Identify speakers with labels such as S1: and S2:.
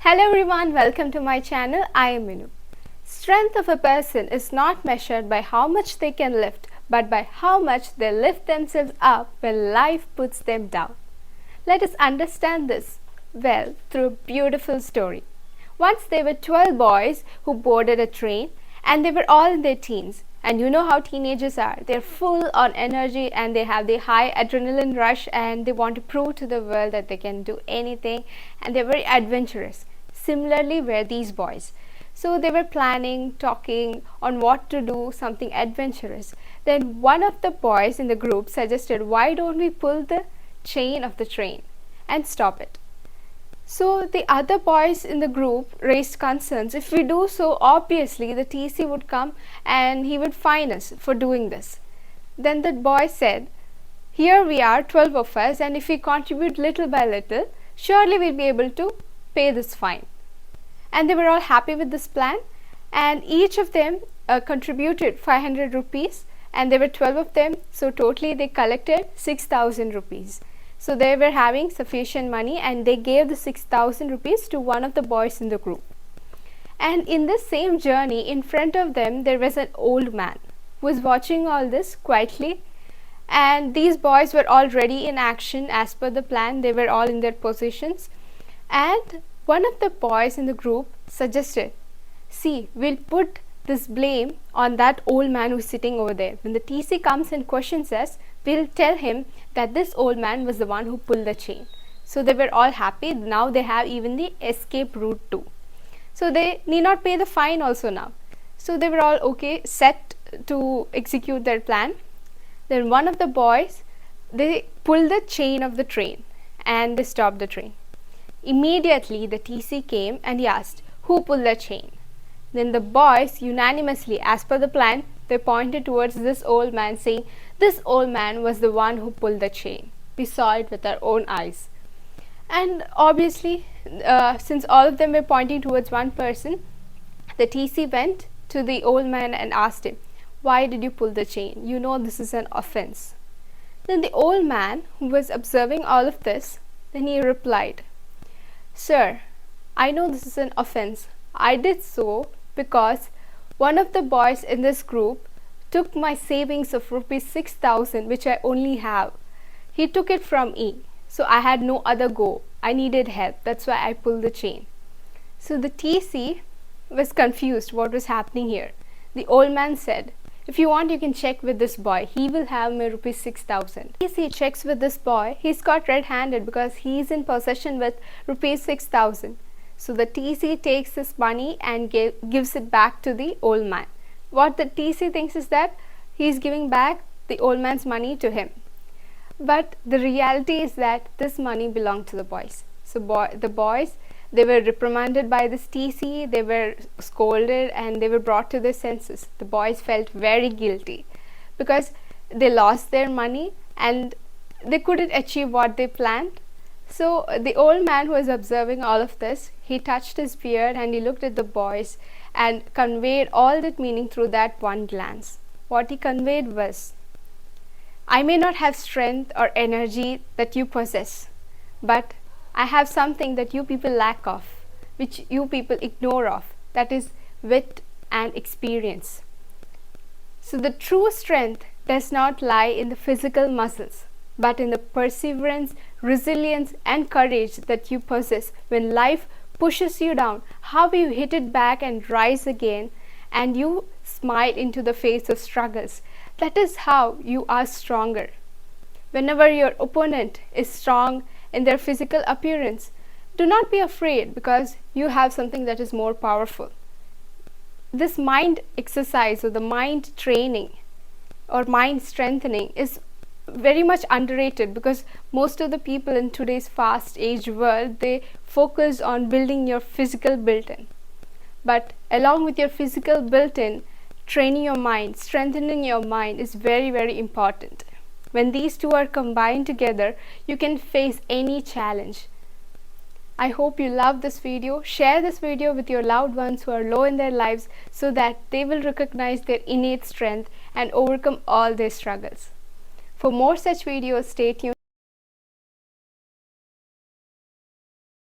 S1: Hello everyone, welcome to my channel. I am Minu. Strength of a person is not measured by how much they can lift, but by how much they lift themselves up when life puts them down. Let us understand this well through a beautiful story. Once there were 12 boys who boarded a train, and they were all in their teens. And you know how teenagers are. They're full on energy and they have the high adrenaline rush and they want to prove to the world that they can do anything, and they're very adventurous. Similarly were these boys. So they were planning, talking on what to do, something adventurous. Then one of the boys in the group suggested, why don't we pull the chain of the train and stop it? So the other boys in the group raised concerns. If we do so, obviously the TC would come and he would fine us for doing this. Then the boy said, here we are, 12 of us, and if we contribute little by little, surely we'll be able to pay this fine. And they were all happy with this plan, and each of them contributed 500 rupees, and there were 12 of them, so totally they collected 6,000 rupees. So they were having sufficient money and they gave the 6,000 rupees to one of the boys in the group. And in this same journey, in front of them, there was an old man who was watching all this quietly. And these boys were already in action as per the plan. They were all in their positions. And one of the boys in the group suggested, see, we'll put this blame on that old man who's sitting over there. When the TC comes and questions us, we'll tell him that this old man was the one who pulled the chain. So they were all happy. Now they have even the escape route too. So they need not pay the fine also now. So they were all okay, set to execute their plan. Then one of the boys, they pulled the chain of the train and they stopped the train. Immediately the TC came and he asked, who pulled the chain? Then the boys unanimously, as per the plan, they pointed towards this old man saying, this old man was the one who pulled the chain. We saw it with our own eyes. And obviously, since all of them were pointing towards one person, the TC went to the old man and asked him, why did you pull the chain? You know this is an offense. Then the old man, who was observing all of this, then he replied, sir, I know this is an offense. I did so because one of the boys in this group took my savings of rupees 6,000, which I only have. He took it from me, so I had no other go. I needed help. That's why I pulled the chain. So the TC was confused what was happening here. The old man said, if you want, you can check with this boy. He will have my rupees 6,000. TC checks with this boy. He's caught red-handed because he's in possession with rupees 6,000. So the TC takes this money and gives it back to the old man. What the TC thinks is that he's giving back the old man's money to him. But the reality is that this money belonged to the boys. So the boys, they were reprimanded by this TC, they were scolded and they were brought to their senses. The boys felt very guilty because they lost their money and they couldn't achieve what they planned. So the old man who was observing all of this, he touched his beard and he looked at the boys and conveyed all that meaning through that one glance. What he conveyed was, I may not have strength or energy that you possess, but I have something that you people lack of, which you people ignore of, that is wit and experience. So the true strength does not lie in the physical muscles, but in the perseverance, resilience and courage that you possess when life pushes you down, how you hit it back and rise again, and you smile into the face of struggles. That is how you are stronger. Whenever your opponent is strong in their physical appearance, do not be afraid because you have something that is more powerful. This mind exercise or the mind training or mind strengthening is very much underrated because most of the people in today's fast-aged world, they focus on building your physical built-in. But along with your physical built-in, training your mind, strengthening your mind is very, very important. When these two are combined together, you can face any challenge. I hope you love this video. Share this video with your loved ones who are low in their lives so that they will recognize their innate strength and overcome all their struggles. For more such videos, stay tuned.